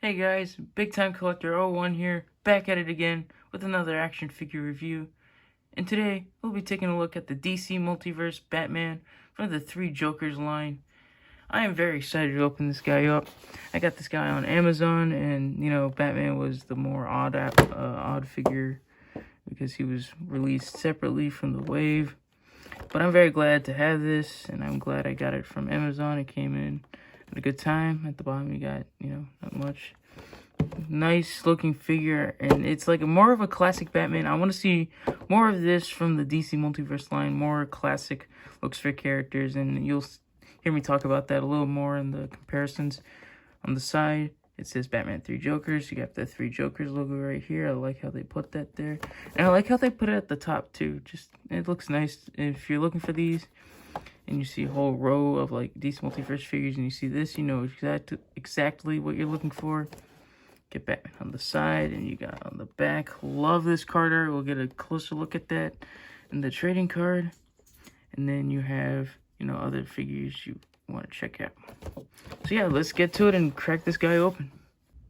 Hey guys, Big Time Collector 01 here, back at it again with another action figure review. And today, we'll be taking a look at the DC Multiverse Batman from the Three Jokers line. I am very excited to open this guy up. I got this guy on Amazon, and Batman was the more odd figure because he was released separately from the wave. But I'm very glad to have this, and I'm glad I got it from Amazon. It came in at a good time. At the bottom, you got, not much. Nice looking figure, and it's like more of a classic Batman. I want to see more of this from the DC Multiverse line, more classic looks for characters, and you'll hear me talk about that a little more in the comparisons. On the side, it says Batman 3 Jokers. You got the 3 Jokers logo right here. I like how they put that there, and I like how they put it at the top too. Just, it looks nice. If you're looking for these and you see a whole row of like DC Multiverse figures and you see this, you know exactly what you're looking for. Get Batman on the side, and you got on the back. Love this card art. We'll get a closer look at that in the trading card. And then you have, other figures you want to check out. So yeah, let's get to it and crack this guy open.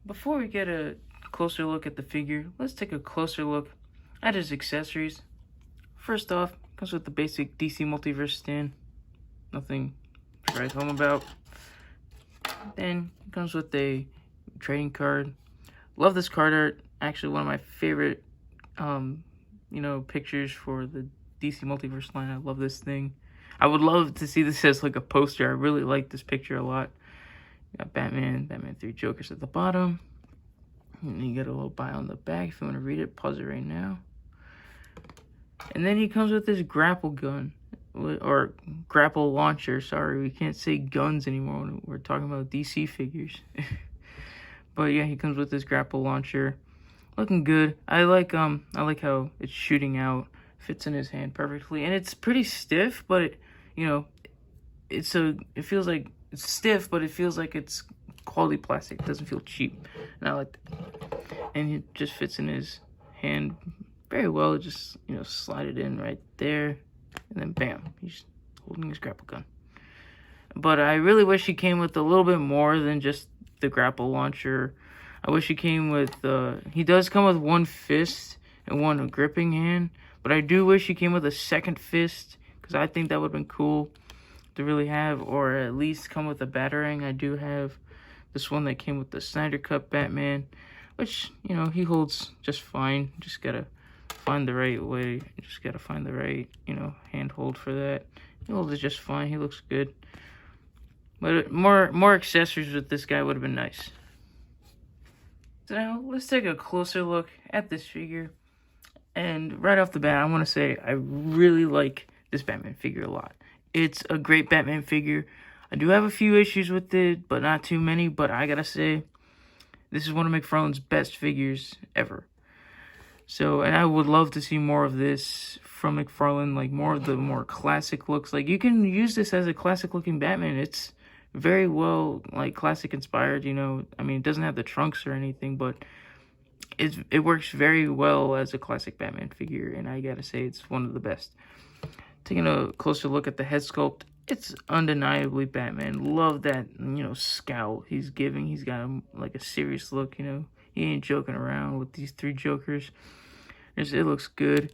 Before we get a closer look at the figure, let's take a closer look at his accessories. First off, comes with the basic DC Multiverse stand. Nothing to write home about. Then comes with a trading card. Love this card art. Actually, one of my favorite, pictures for the DC Multiverse line. I love this thing. I would love to see this as like a poster. I really like this picture a lot. You got Batman 3 Jokers at the bottom. And you got a little bio on the back. If you want to read it, pause it right now. And then he comes with this grapple gun. Or grapple launcher. Sorry, we can't say guns anymore when we're talking about DC figures. But yeah, he comes with this grapple launcher, looking good. I like how it's shooting out, fits in his hand perfectly, and it's pretty stiff. But it feels like it's stiff, but it feels like it's quality plastic. It doesn't feel cheap, and I like that. And it just fits in his hand very well. Just slide it in right there, and then bam, he's holding his grapple gun. But I really wish he came with a little bit more than just the grapple launcher. I wish he came with he does come with one fist and one gripping hand, but I do wish he came with a second fist, because I think that would have been cool to really have, or at least come with a batarang. I do have this one that came with the Snyder Cut Batman, which he holds just fine. Just gotta find the right way. Just gotta find the right hand hold for that. He holds it just fine. He looks good. But more accessories with this guy would have been nice. So now, let's take a closer look at this figure. And right off the bat, I want to say I really like this Batman figure a lot. It's a great Batman figure. I do have a few issues with it, but not too many. But I gotta say, this is one of McFarlane's best figures ever. So, and I would love to see more of this from McFarlane, like more of the more classic looks. Like, you can use this as a classic looking Batman. It's very well, like, classic inspired, I mean, it doesn't have the trunks or anything, but it works very well as a classic Batman figure, and I gotta say, it's one of the best. Taking a closer look at the head sculpt, it's undeniably Batman. Love that, scowl he's giving. He's got like a serious look, he ain't joking around with these 3 Jokers. It looks good.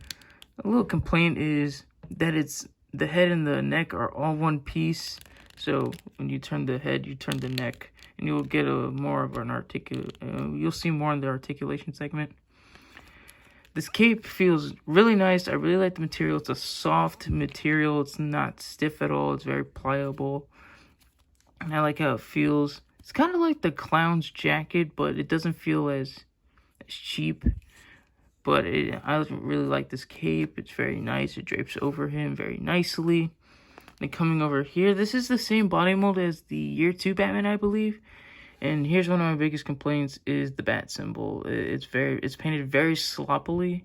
A little complaint is that the head and the neck are all one piece. So when you turn the head, you turn the neck, and you'll get more of an you'll see more in the articulation segment. This cape feels really nice. I really like the material. It's a soft material. It's not stiff at all. It's very pliable. And I like how it feels. It's kind of like the clown's jacket, but it doesn't feel as cheap. But I really like this cape. It's very nice. It drapes over him very nicely. And coming over here, this is the same body mold as the Year 2 Batman, I believe. And here's one of my biggest complaints is the bat symbol. It's painted very sloppily.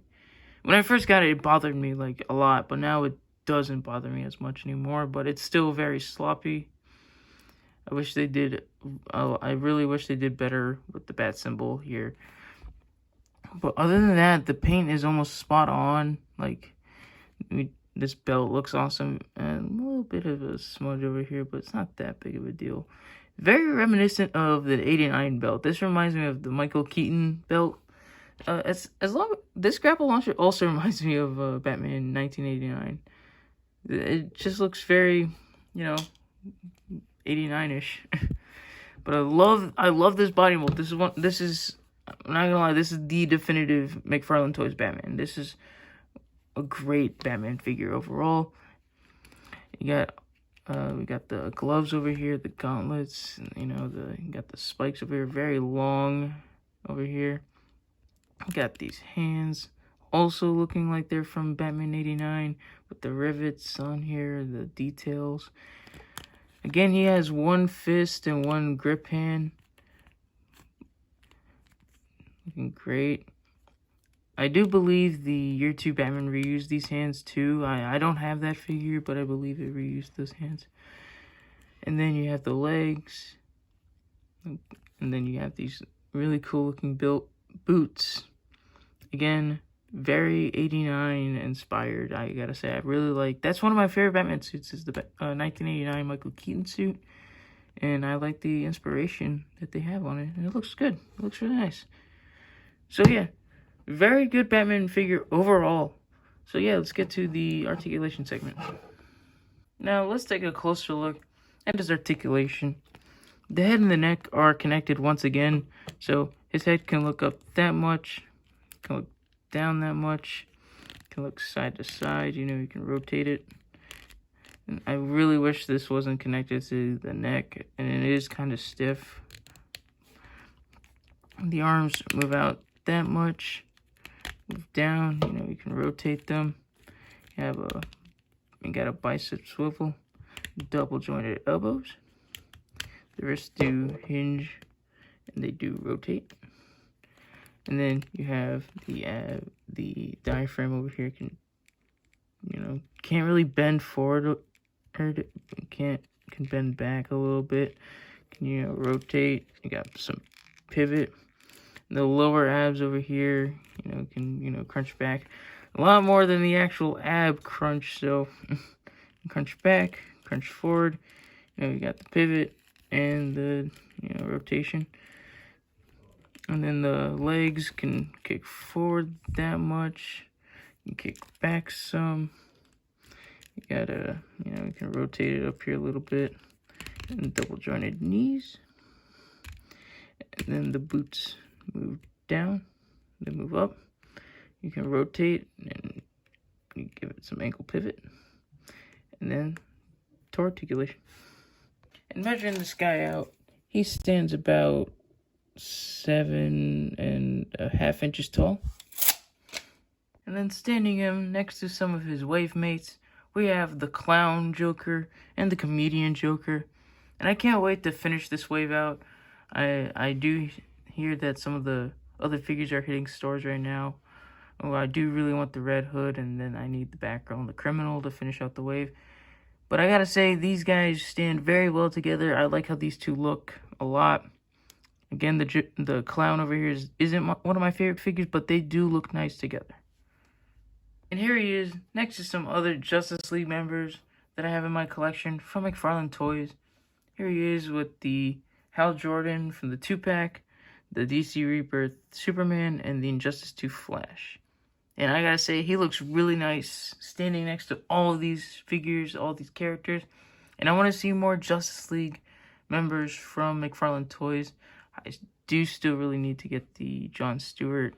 When I first got it, it bothered me like a lot, but now it doesn't bother me as much anymore. But it's still very sloppy. I really wish they did better with the bat symbol here. But other than that, the paint is almost spot on. Like, this belt looks awesome, and a little bit of a smudge over here, but it's not that big of a deal. Very reminiscent of the 89 belt. This reminds me of the Michael Keaton belt. This grapple launcher also reminds me of Batman 1989. It just looks very, 89-ish. But I love this body mold. I'm not gonna lie, this is the definitive McFarlane Toys Batman. This is a great Batman figure overall. We got the gloves over here, the gauntlets, and, you got the spikes over here, very long over here. Got these hands, also looking like they're from Batman 89, with the rivets on here, the details. Again, he has one fist and one grip hand. Looking great. I do believe the Year 2 Batman reused these hands too. I don't have that figure, but I believe it reused those hands. And then you have the legs. And then you have these really cool looking built boots. Again, very 89 inspired, I gotta say. I really like, that's one of my favorite Batman suits, is the 1989 Michael Keaton suit. And I like the inspiration that they have on it. And it looks good. It looks really nice. So yeah, very good Batman figure overall. So yeah, let's get to the articulation segment. Now let's take a closer look at his articulation. The head and the neck are connected once again. So his head can look up that much, can look down that much, can look side to side, you can rotate it. And I really wish this wasn't connected to the neck, and it is kind of stiff. The arms move out that much, move down, you can rotate them. You got a bicep swivel, double jointed elbows. The wrists do hinge and they do rotate. And then you have the diaphragm over here can't really bend forward, or can bend back a little bit. Can rotate. You got some pivot. The lower abs over here, can crunch back a lot more than the actual ab crunch. So crunch back, crunch forward. You got the pivot and the rotation. And then the legs can kick forward that much. You kick back some. You gotta, you can rotate it up here a little bit. And double jointed knees. And then the boots move down, then move up. You can rotate and you give it some ankle pivot. And then to articulation. And measuring this guy out, he stands about 7.5 inches tall. And then standing him next to some of his wave mates, we have the clown Joker and the comedian Joker. And I can't wait to finish this wave out. I do hear that some of the other figures are hitting stores right now. Oh, I do really want the Red Hood, and then I need the Batgirl, the Criminal to finish out the wave. But I gotta say, these guys stand very well together. I like how these two look a lot. Again, the clown over here isn't one of my favorite figures, but they do look nice together. And here he is, next to some other Justice League members that I have in my collection from McFarlane Toys. Here he is with the Hal Jordan from the 2-pack, the DC Rebirth Superman, and the Injustice 2 Flash. And I gotta say, he looks really nice standing next to all of these figures, all these characters. And I want to see more Justice League members from McFarlane Toys. I do still really need to get the John Stewart,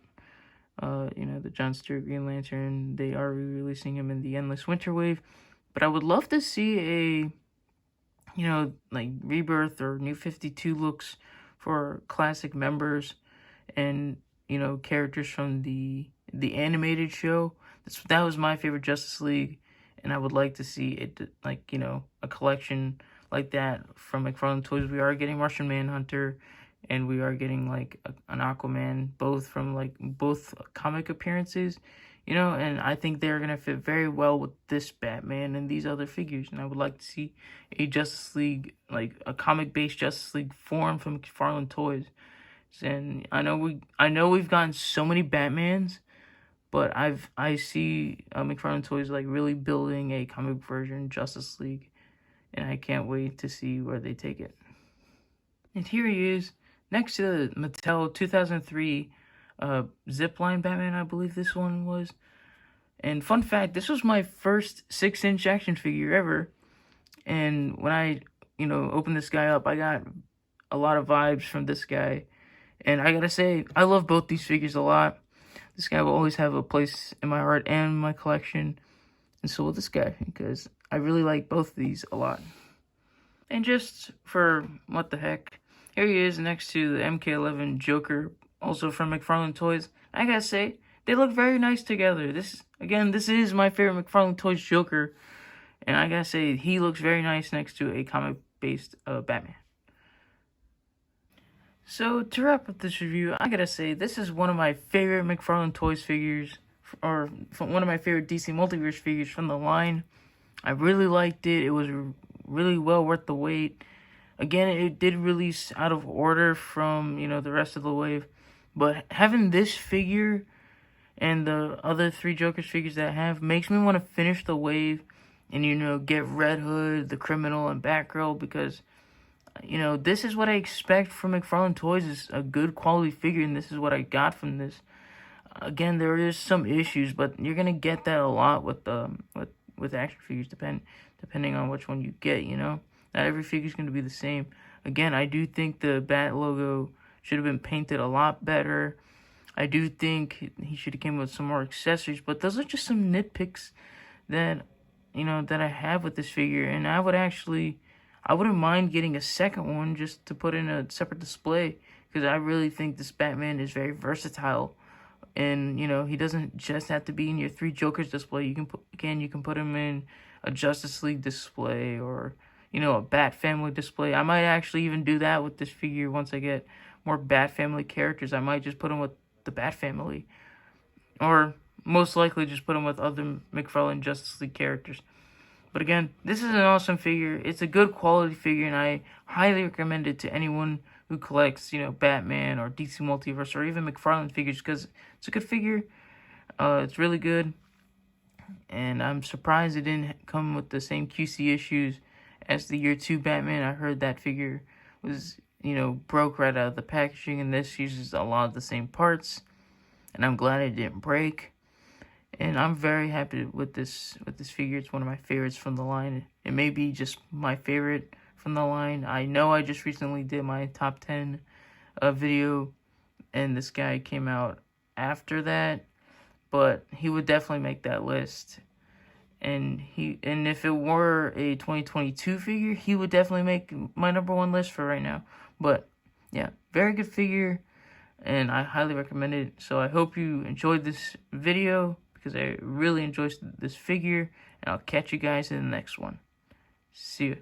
the John Stewart Green Lantern. They are re-releasing him in the Endless Winter Wave. But I would love to see a, like Rebirth or New 52 looks for classic members and, characters from the animated show. That was my favorite Justice League, and I would like to see it, a collection like that from McFarlane Toys. We are getting Martian Manhunter, and we are getting an Aquaman, both from both comic appearances, and I think they're gonna fit very well with this Batman and these other figures. And I would like to see a Justice League, a comic-based Justice League form from McFarlane Toys. And I know we've gotten so many Batmans, but I see McFarlane Toys really building a comic version Justice League, and I can't wait to see where they take it. And here he is, next to the Mattel 2003 Zipline Batman, I believe this one was. And fun fact, this was my first 6-inch action figure ever. And when I, opened this guy up, I got a lot of vibes from this guy. And I gotta say, I love both these figures a lot. This guy will always have a place in my heart and my collection. And so will this guy, because I really like both of these a lot. And just for what the heck, here he is next to the MK11 Joker, also from McFarlane Toys. I gotta say, they look very nice together. This is my favorite McFarlane Toys Joker. And I gotta say, he looks very nice next to a comic-based Batman. So, to wrap up this review, I gotta say, this is one of my favorite McFarlane Toys figures, or one of my favorite DC Multiverse figures from the line. I really liked it. It was really well worth the wait. Again, it did release out of order from, the rest of the wave. But having this figure and the other 3 Joker's figures that I have makes me want to finish the wave and, get Red Hood, the Criminal, and Batgirl, because, this is what I expect from McFarlane Toys, is a good quality figure, and this is what I got from this. Again, there is some issues, but you're going to get that a lot with action figures, depending on which one you get, Not every figure is going to be the same. Again, I do think the Bat logo should have been painted a lot better. I do think he should have came with some more accessories, but those are just some nitpicks that, that I have with this figure. And I wouldn't mind getting a second one just to put in a separate display, because I really think this Batman is very versatile. And, he doesn't just have to be in your 3 Jokers display. You can put him in a Justice League display, or, a Bat Family display. I might actually even do that with this figure once I get more Bat Family characters. I might just put him with the Bat Family, or most likely just put him with other McFarlane Justice League characters. But again, this is an awesome figure. It's a good quality figure, and I highly recommend it to anyone who collects, Batman or DC Multiverse or even McFarlane figures, because it's a good figure. It's really good, and I'm surprised it didn't come with the same QC issues as the Year 2 Batman. I heard that figure was, broke right out of the packaging, and this uses a lot of the same parts, and I'm glad it didn't break. And I'm very happy with this figure. It's one of my favorites from the line. It may be just my favorite from the line. I know I just recently did my top 10 video, and this guy came out after that, but he would definitely make that list. And if it were a 2022 figure, he would definitely make my number 1 list for right now. But yeah, very good figure, and I highly recommend it. So I hope you enjoyed this video, because I really enjoyed this figure, and I'll catch you guys in the next one. See you.